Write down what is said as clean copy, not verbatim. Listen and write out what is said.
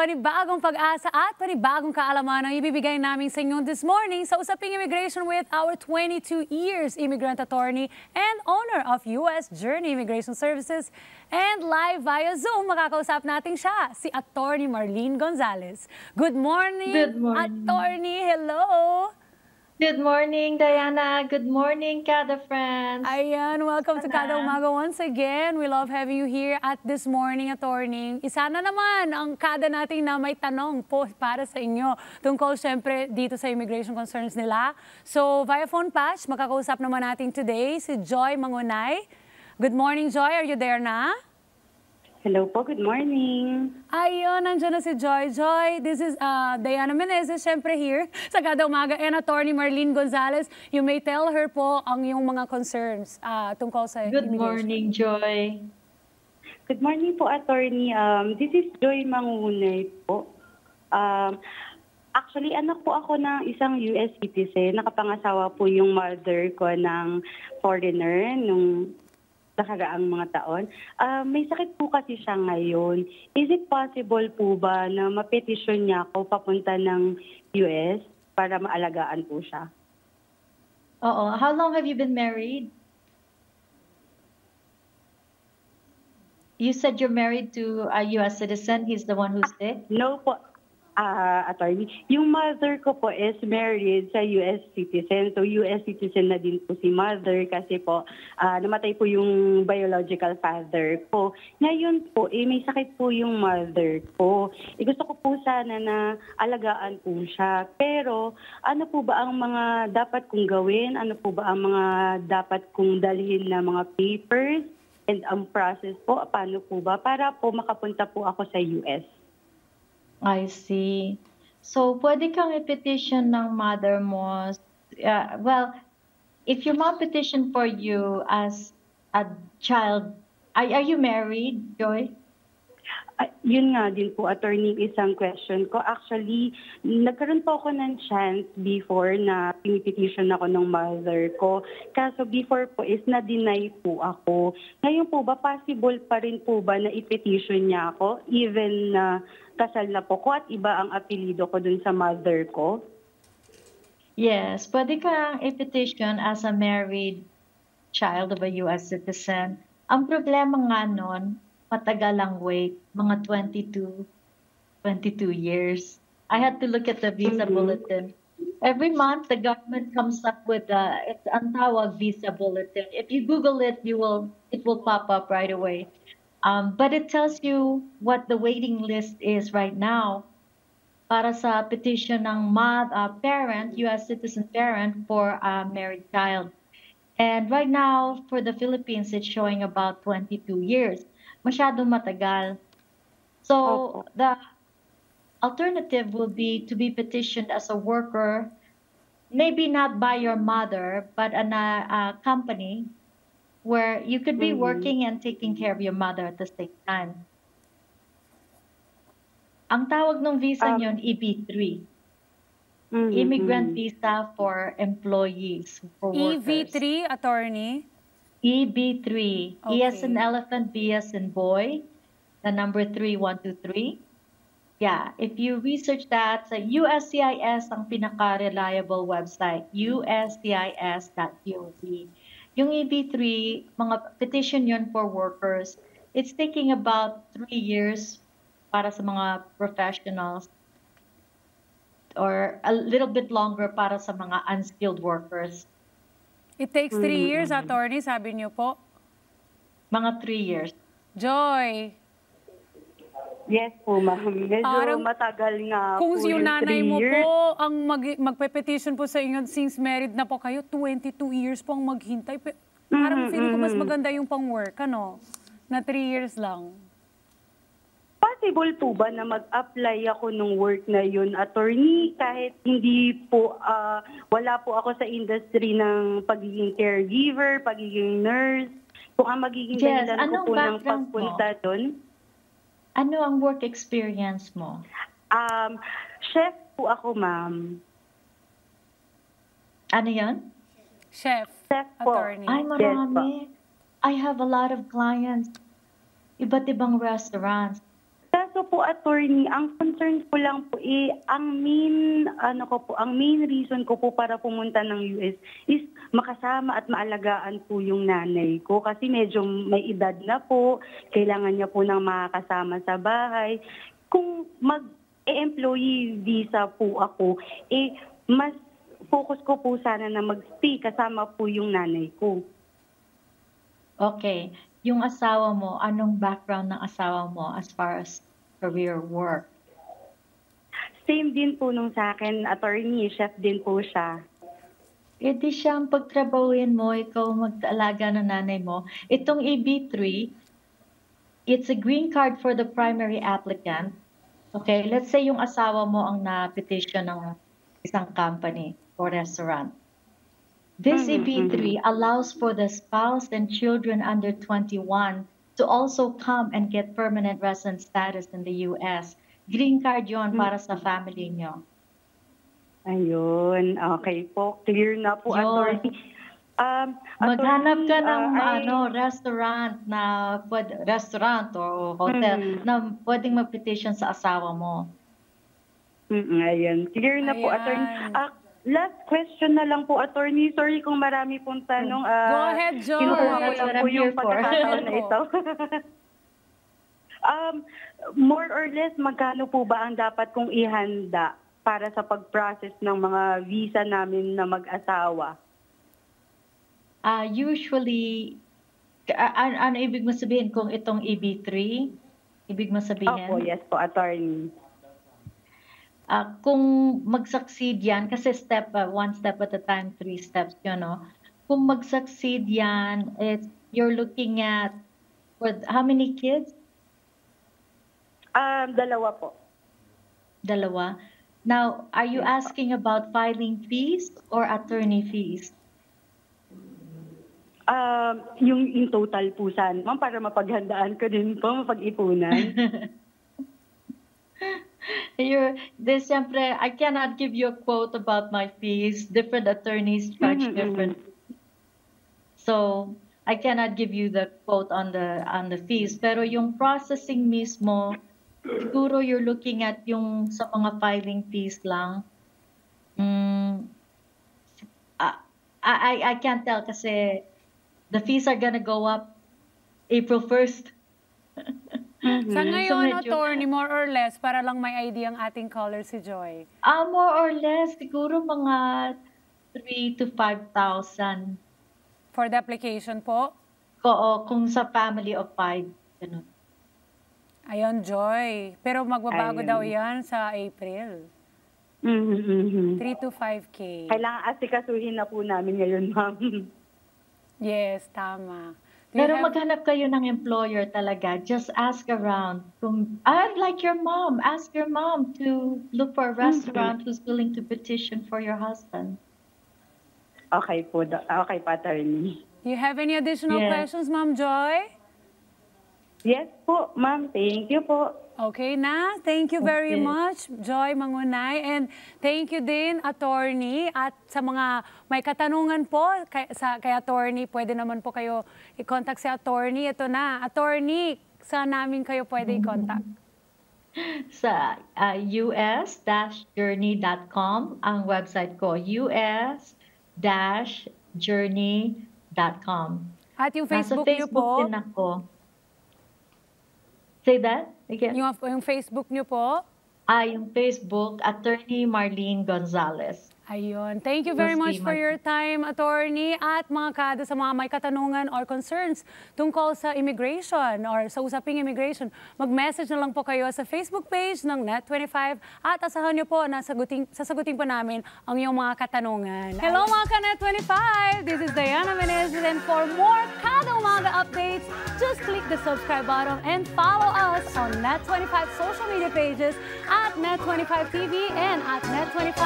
Panibagong pag-asa at panibagong kaalaman ang ibibigay namin sa inyo this morning sa Usaping Immigration with our 22 years immigrant attorney and owner of U.S. Journey Immigration Services. And live via Zoom, makakausap natin siya, si Attorney Marlene Gonzalez. Good morning, Good morning. Attorney. Hello. Good morning, Diana. Good morning, Kada friends. Ayan, welcome to Kada Umaga once again. We love having you here at this morning, Attorney. Isa na naman ang kada nating na may tanong po para sa inyo tungkol syempre dito sa immigration concerns nila. So via phone patch, makakausap naman natin today si Joy Mangunay. Good morning, Joy. Are you there na? Hello po, good morning. Ayun, nandiyan na si Joy. Joy, this is Diana Menezes, syempre here sa Kada Umaga, and Attorney Marlene Gonzalez. You may tell her po ang iyong mga concerns tungkol sa Good immigration. morning, Joy. Good morning po, attorney. This is Joy Mangunay po. Actually, anak po ako ng isang US citizen. Nakapangasawa po yung mother ko ng foreigner nung nakaraang mga taon. May sakit po kasi siya ngayon. Is it possible po ba na mapetisyon niya ako papunta ng US para maalagaan po siya? Oo. How long have you been married? You said you're married to a U.S. citizen. He's the one who's sick? No po, attorney. Yung mother ko po is married sa US citizen. So US citizen na din po si mother kasi po namatay po yung biological father ko. Ngayon po, may sakit po yung mother ko. Gusto ko po sana na alagaan po siya. Pero ano po ba ang mga dapat kong gawin? Ano po ba ang mga dapat kong dalhin na mga papers? And ang process po, paano po ba? Para po makapunta po ako sa US. I see. So, pwede kang i-petition ng mother mo. Well, if your mom petitioned for you as a child, are you married, Joy? Yun nga din po, attorney, isang question ko. Actually, nagkaroon po ako ng chance before na pinipetition ako ng mother ko. Kaso before po is na-deny po ako. Ngayon po ba, possible pa rin po ba na i-petition niya ako even na kasal na po ko at iba ang apelido ko dun sa mother ko? Yes, pwede kang i-petition as a married child of a U.S. citizen. Ang problema nga nun, matagal ang wait, mga 22 years. I had to look at the visa bulletin. Every month, the government comes up with it's ang tawag visa bulletin. If you Google it, it will pop up right away. But it tells you what the waiting list is right now para sa petition ng parent, U.S. citizen parent for a married child. And right now, for the Philippines, it's showing about 22 years. Masyadong matagal. So, the alternative will be to be petitioned as a worker, maybe not by your mother, but in a company where you could be working and taking care of your mother at the same time. Ang tawag ng visa niyon, EB3. Immigrant visa for employees, for workers. EV3, Attorney? EB3. Okay. E as in elephant, B as in boy. The number 3, 1, 2, 3. Yeah, if you research that, sa USCIS ang pinaka-reliable website, uscis.gov. Yung EB3, mga petition yun for workers. It's taking about 3 years para sa mga professionals or a little bit longer para sa mga unskilled workers. It takes 3 years, Attorney, sabi niyo po. Mga 3 years. Joy. Yes po, ma'am. Medyo matagal nga po Kung yung nanay 3 mo years. po ang magpe-petition po sa inyo since married na po kayo, 22 years po ang maghintay. Parang feeling ko mas maganda yung pang-work, ano? Na 3 years lang. Possible po ba na mag-apply ako ng work na yun, attorney, kahit hindi po, wala po ako sa industry ng pagiging caregiver, pagiging nurse, kung ang magiging dahilan ko po ng pagpunta doon? Ano ang work experience mo? Chef po ako, ma'am. Ano yan? Chef po. Attorney. Ay, marami. I have a lot of clients. Iba't ibang restaurants. kaso po, attorney, ang concern ko lang po, ang main reason ko po para pumunta ng US is makasama at maalagaan po yung nanay ko. Kasi medyo may edad na po, kailangan niya po ng makakasama sa bahay. Kung mag-employee visa po ako, mas focus ko po sana na mag-stay kasama po yung nanay ko. Okay. Yung asawa mo, anong background ng asawa mo as far as career work? Same din po nung sa akin, attorney, chef din po siya. E di siyang pagtrabahuin mo, ikaw mag-alaga ng nanay mo. Itong EB3, it's a green card for the primary applicant. Okay, let's say yung asawa mo ang na-petition ng isang company or restaurant. This EB3 allows for the spouse and children under 21 to also come and get permanent resident status in the US. Green card yon para sa family nyo. Ayun, okay po. Clear na po, attorney. Maghanap ka ng restaurant o hotel na pwedeng mag-petition sa asawa mo. Ayun, clear na po, attorney. Last question na lang po, attorney. Sorry kung marami pong tanong. Go ahead, Joy. Kinukuha ko lang po yung pagkakataon na ito. More or less, magkano po ba ang dapat kong ihanda para sa pag-process ng mga visa namin na mag-asawa? Usually, ano ibig mo sabihin kung itong EB3? Ibig mo sabihin? Opo, yes po, attorney. Kung mag-succeed yan, kasi one step at a time, 3 steps yun, no? Kung mag-succeed yan, you're looking at, how many kids? 2 po. 2. Now, are you asking about filing fees or attorney fees? Yung in total po sana, ma'am, para mapaghandaan ko din po, mapag-ipunan. Siyempre, I cannot give you a quote about my fees. Different attorneys charge different. So, I cannot give you the quote on the fees. Pero yung processing mismo, siguro you're looking at yung sa mga filing fees lang. I can't tell kasi the fees are gonna go up April 1st. Sa ngayon, attorney, more or less, para lang may idea ang ating caller si Joy. More or less, siguro mga 3,000 to 5,000. For the application po? Oo, kung sa family of 5. Ganun. Ayun, Joy. Pero magbabago daw yan sa April. 3 to 5K. Kailangan asikasuhin na po namin ngayon, ma'am. Yes, tama. Pero maghanap kayo ng employer talaga. Just ask around. Like your mom, ask your mom to look for a restaurant who's willing to petition for your husband. Okay po, attorney. You have any additional questions, Ma'am Joy? Yes po, ma'am. Thank you po. Okay na. Thank you very much, Joy Mangunay. And thank you din, attorney. At sa mga may katanungan po kay attorney, pwede naman po kayo i-contact si attorney. Ito na. Attorney, saan namin kayo pwede i-contact? Sa us-journey.com ang website ko. us-journey.com. At yung Facebook niyo po? Nasa Facebook din ako. Say that again. Yung Facebook niyo po? Yung Facebook, Attorney Marlene Gonzalez. Ayun. Thank you very much for your time, attorney. At mga kada sa mga may katanungan or concerns tungkol sa immigration or sa usaping immigration, mag-message na lang po kayo sa Facebook page ng Net25 at asahan niyo po na sasagutin po namin ang iyong mga katanungan. Hello mga ka-Net25! This is Diana Menezes, and for more Kada Umaga updates, just click the subscribe button and follow us on Net25 social media pages at Net25 TV and at Net25